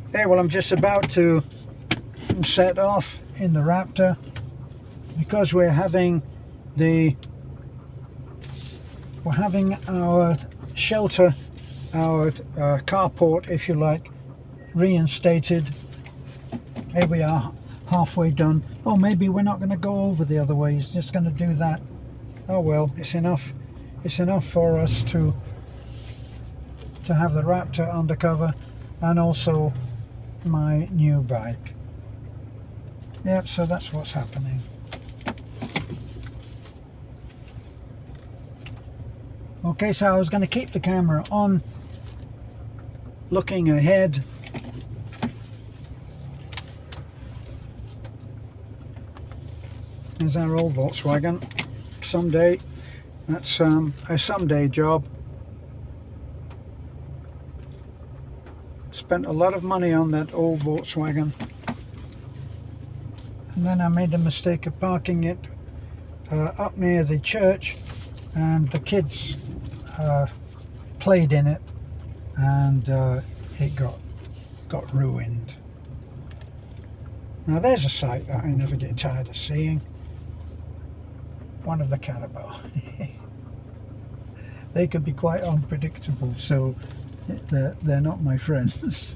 Hey, well, I'm just about to set off in the Raptor because we're having our shelter, our carport, if you like, reinstated. Here we are, halfway done. Oh, maybe we're not going to go over the other way. He's just going to do that. Oh well, it's enough. It's enough for us to have the Raptor undercover and also my new bike. Yep, so that's what's happening. Okay, so I was going to keep the camera on, looking ahead. There's our old Volkswagen. Someday, that's a someday job. Spent a lot of money on that old Volkswagen, and then I made the mistake of parking it up near the church, and the kids played in it, and it got ruined. Now there's a sight that I never get tired of seeing. One of the Carabao. They could be quite unpredictable, so they're not my friends.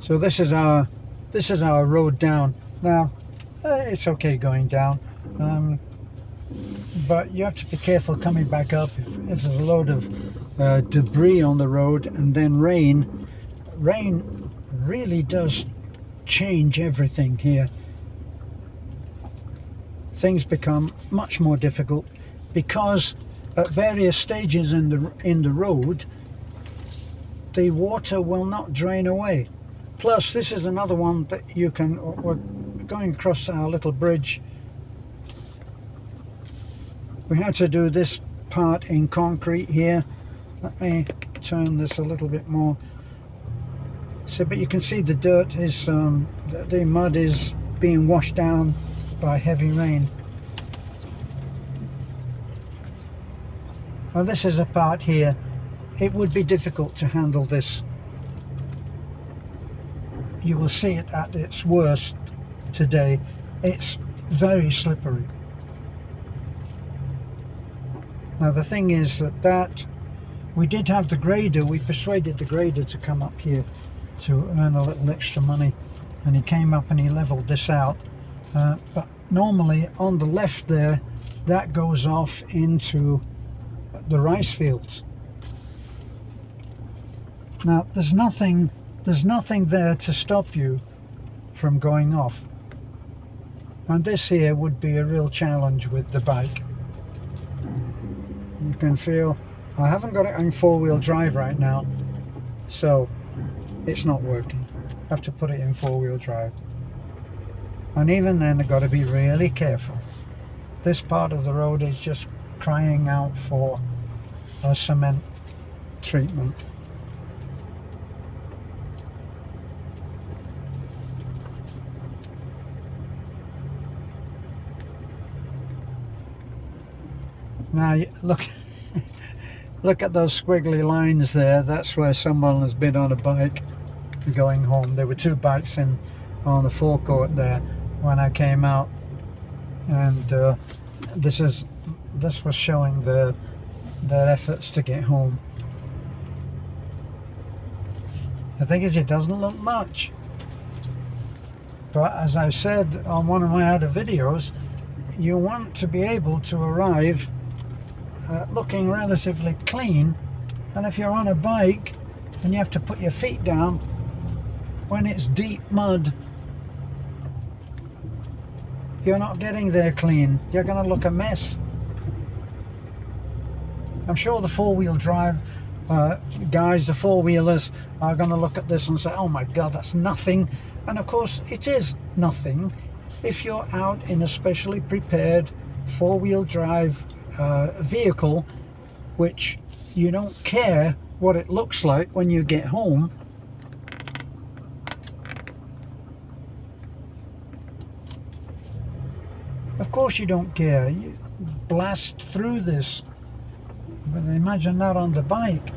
So this is our road down. Now it's okay going down, but you have to be careful coming back up if there's a load of debris on the road, and then rain really does change everything here. Things become much more difficult because at various stages in the road the water will not drain away. Plus this is another one that we're going across our little bridge. We had to do this part in concrete here. Let me turn this a little bit more. So, but you can see the dirt is, the mud is being washed down by heavy rain. Well, this is a part here. It would be difficult to handle this. You will see it at its worst today. It's very slippery. Now the thing is that we did have the grader. We persuaded the grader to come up here to earn a little extra money, and he came up and he leveled this out, but normally on the left there, that goes off into the rice fields. Now there's nothing there to stop you from going off, and this here would be a real challenge with the bike. You can feel I haven't got it in four-wheel drive right now, so it's not working. I have to put it in four-wheel drive, and even then I've got to be really careful. This part of the road is just crying out for a cement treatment. Now look look at those squiggly lines there. That's where someone has been on a bike going home. There were two bikes on the forecourt there when I came out, and this was showing their efforts to get home. The thing is, it doesn't look much, but as I said on one of my other videos, you want to be able to arrive looking relatively clean, and if you're on a bike and you have to put your feet down when it's deep mud, you're not getting there clean. You're going to look a mess. I'm sure the four-wheel drive guys, the four-wheelers, are going to look at this and say, oh my god, that's nothing. And of course it is nothing if you're out in a specially prepared four-wheel drive vehicle, which you don't care what it looks like when you get home. Of course you don't care. You blast through this. But imagine that on the bike.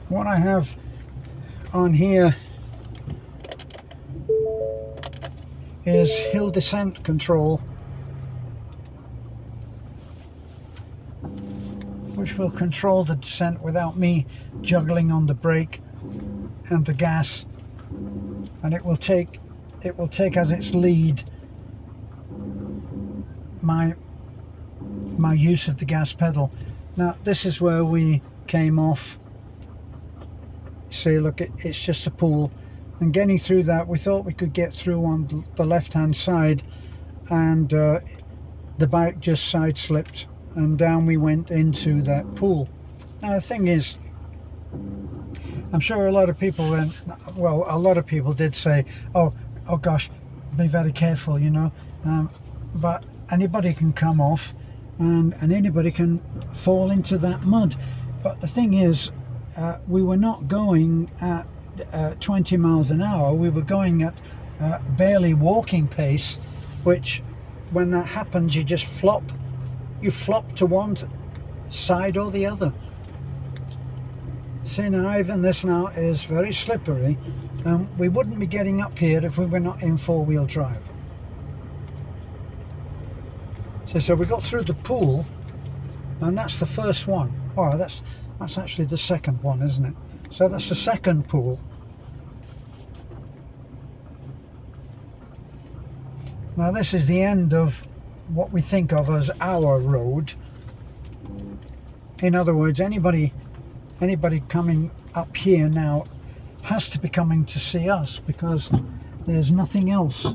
What I have on here is hill descent control, which will control the descent without me juggling on the brake and the gas, and it will take as its lead my use of the gas pedal. Now this is where we came off. See, look, it's just a pool, and getting through that, we thought we could get through on the left hand side, and the bike just side slipped and down we went into that pool. Now the thing is, I'm sure a lot of people went, well, a lot of people did say, oh gosh, be very careful, you know, but anybody can come off and anybody can fall into that mud. But the thing is, we were not going at 20 miles an hour. We were going at barely walking pace, which when that happens, you just flop. You flop to one side or the other. See now, even this now is very slippery. We wouldn't be getting up here if we were not in four-wheel drive. So we got through the pool, and that's the first one. Oh, that's actually the second one, isn't it? So that's the second pool. Now this is the end of what we think of as our road. In other words, anybody coming up here now has to be coming to see us, because there's nothing else.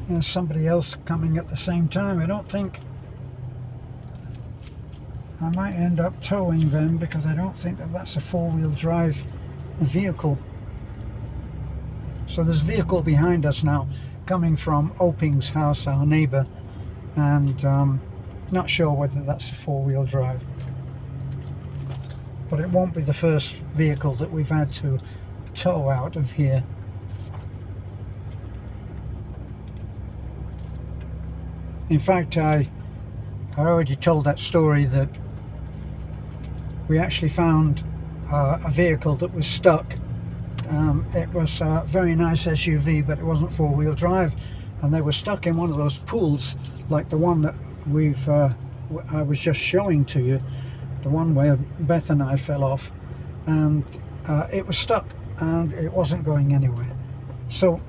There's somebody else coming at the same time. I don't think I might end up towing them, because I don't think that that's a four-wheel drive vehicle. So there's a vehicle behind us now coming from Oping's house, our neighbour, and not sure whether that's a four-wheel drive, but it won't be the first vehicle that we've had to tow out of here. In fact, I already told that story that we actually found a vehicle that was stuck. It was a very nice SUV, but it wasn't four-wheel drive, and they were stuck in one of those pools like the one that I was just showing to you, the one where Beth and I fell off, and it was stuck and it wasn't going anywhere. So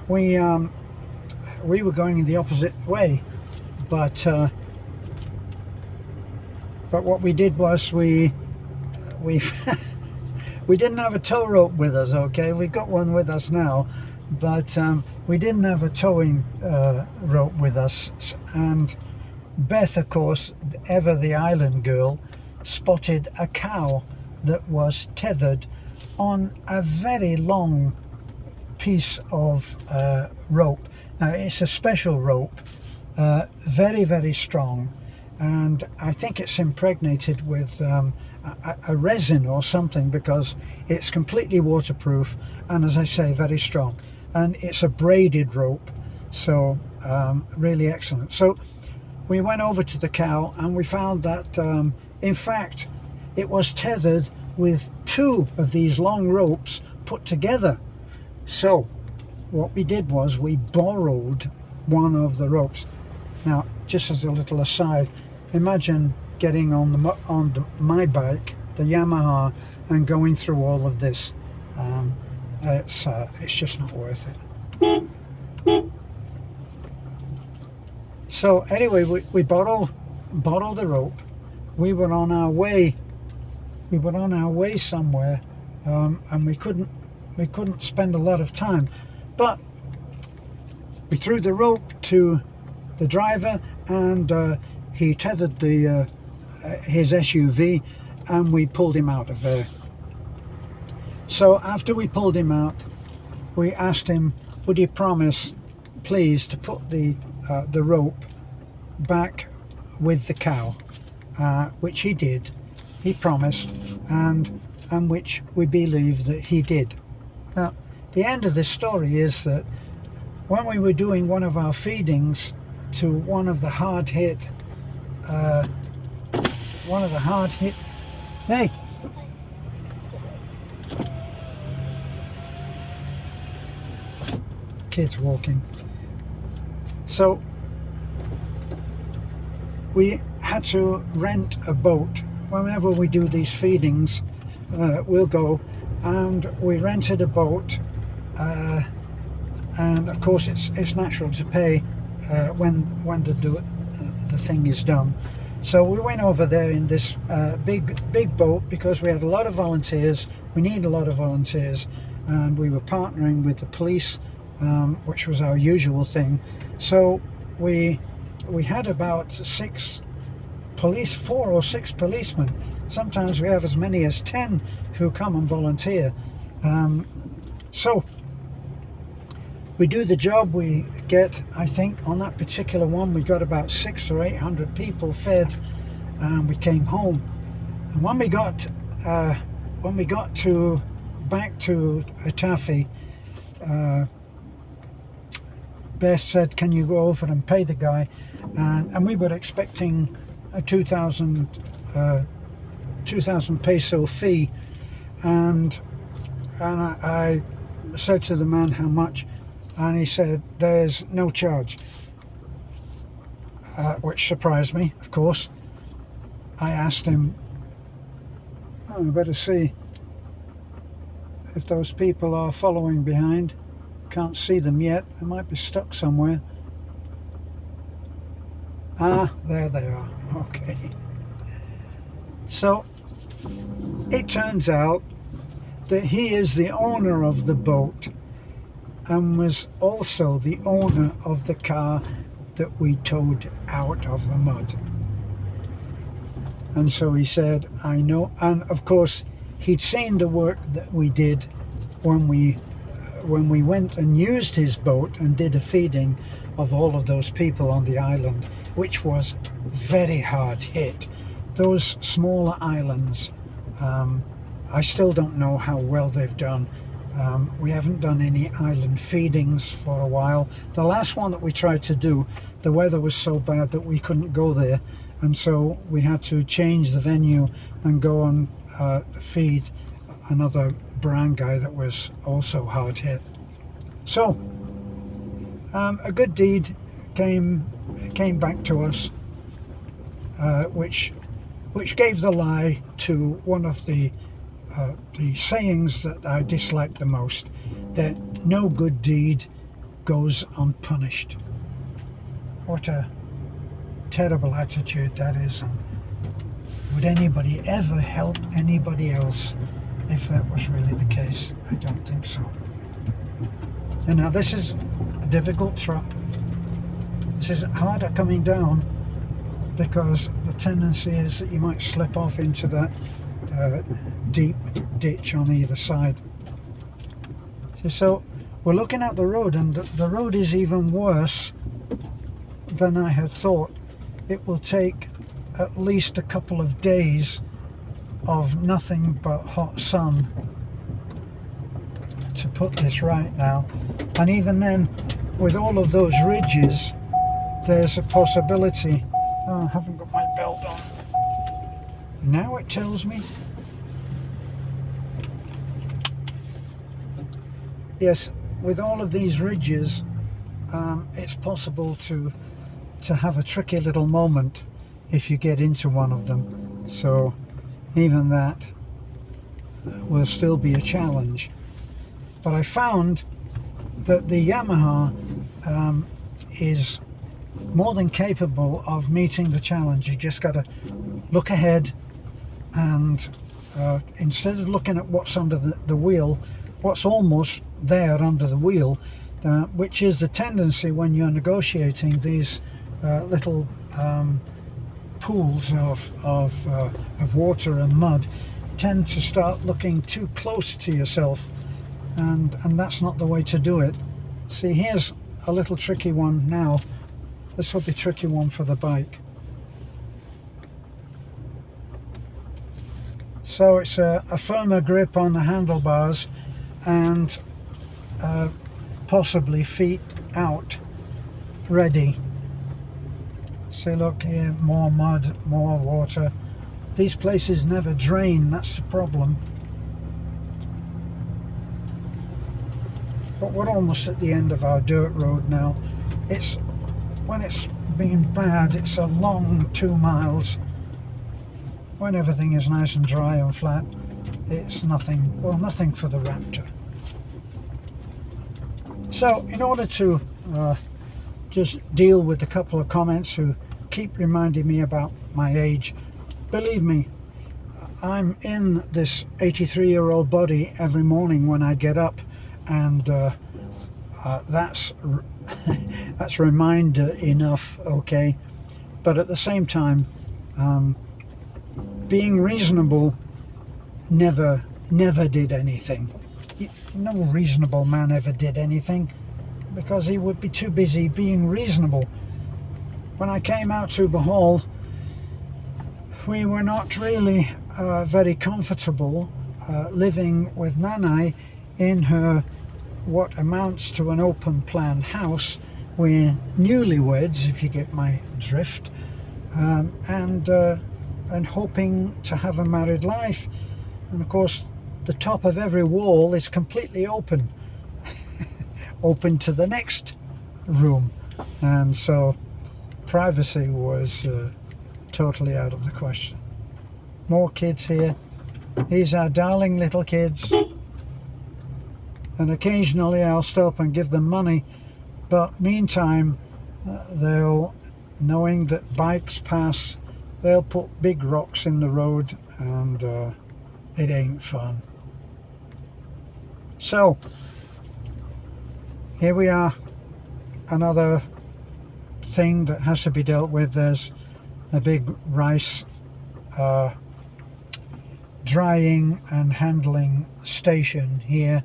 we were going in the opposite way, but what we did was we we didn't have a tow rope with us. Okay, we've got one with us now, but we didn't have a towing rope with us. And Beth, of course, ever the island girl, spotted a cow that was tethered on a very long piece of rope. Now it's a special rope, very, very strong, and I think it's impregnated with a resin or something, because it's completely waterproof and, as I say, very strong, and it's a braided rope, so really excellent. So we went over to the cow and we found that in fact it was tethered with two of these long ropes put together. So what we did was we borrowed one of the ropes. Now, just as a little aside, imagine getting on my bike, the Yamaha, and going through all of this. It's just not worth it. So anyway, we borrowed the rope. We were on our way somewhere, and we couldn't spend a lot of time, but we threw the rope to the driver, and he tethered his SUV and we pulled him out of there. So after we pulled him out, we asked him, would he promise, please, to put the rope back with the cow, which he did. He promised, and which we believe that he did. Now, the end of this story is that when we were doing one of our feedings to one of the hard hit, hey, kids walking. So we had to rent a boat. Whenever we do these feedings, we'll go, and we rented a boat, and of course it's natural to pay when the thing is done. So we went over there in this big boat because we had a lot of volunteers. We need a lot of volunteers, and we were partnering with the police, which was our usual thing. So we had about 4 or 6 policemen. Sometimes we have as many as 10 who come and volunteer. So we do the job. We get, I think on that particular one, we got about 600 or 800 people fed, and we came home. And when we got back to Atafi, Beth said, can you go over and pay the guy? And we were expecting a 2,000 peso fee, and I said to the man how much, and he said there's no charge, which surprised me, of course. I asked him, I better see if those people are following behind. Can't see them yet, they might be stuck somewhere. Ah, there they are. Okay. So it turns out that he is the owner of the boat and was also the owner of the car that we towed out of the mud. And so he said, I know. And of course he'd seen the work that we did when we went and used his boat and did a feeding of all of those people on the island, which was very hard hit. Those smaller islands, I still don't know how well they've done. We haven't done any island feedings for a while. The last one that we tried to do, the weather was so bad that we couldn't go there, and so we had to change the venue and go and feed another barangay that was also hard hit. So a good deed came back to us, which gave the lie to one of the sayings that I dislike the most, that no good deed goes unpunished. What a terrible attitude that is, and would anybody ever help anybody else if that was really the case? I don't think so. And now this is a difficult trap. This is harder coming down because the tendency is that you might slip off into that deep ditch on either side. So we're looking at the road, and the road is even worse than I had thought. It will take at least a couple of days of nothing but hot sun to put this right now, and even then, with all of those ridges, there's a possibility. Oh, I haven't got my belt on. Now it tells me. Yes, with all of these ridges, it's possible to have a tricky little moment if you get into one of them. So even that will still be a challenge. But I found that the Yamaha is more than capable of meeting the challenge. You just got to look ahead, and instead of looking at what's under the wheel, what's almost there under the wheel, which is the tendency when you're negotiating these little pools of water and mud tend to start looking too close to yourself, and that's not the way to do it. See, here's a little tricky one now. This will be a tricky one for the bike. So it's a firmer grip on the handlebars, and possibly feet out, ready. See, look here, more mud, more water. These places never drain, that's the problem. But we're almost at the end of our dirt road now. When it's been bad, it's a long 2 miles. When everything is nice and dry and flat, it's nothing, well, nothing for the Raptor. So in order to just deal with a couple of comments who keep reminding me about my age, believe me, I'm in this 83-year-old body every morning when I get up, and that's reminder enough, okay? But at the same time, being reasonable never did anything. No reasonable man ever did anything, because he would be too busy being reasonable. When I came out to Bohol, we were not really very comfortable living with Nanai in her what amounts to an open plan house. We're newlyweds, if you get my drift, and hoping to have a married life. And of course, the top of every wall is completely open, open to the next room, and so privacy was totally out of the question. More kids here. These are darling little kids, and occasionally I'll stop and give them money, but meantime they'll, knowing that bikes pass, they'll put big rocks in the road, and it ain't fun. So here we are, another thing that has to be dealt with. There's a big rice drying and handling station here.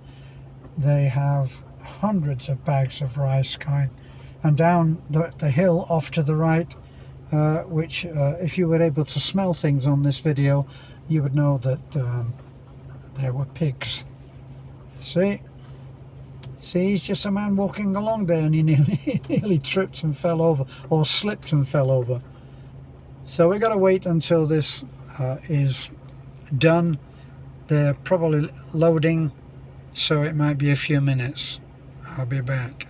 They have hundreds of bags of rice kind, and down the hill off to the right, which if you were able to smell things on this video, you would know that there were pigs. See, he's just a man walking along there, and he nearly tripped and fell over, or slipped and fell over. So we got to wait until this is done. They're probably loading, so it might be a few minutes. I'll be back.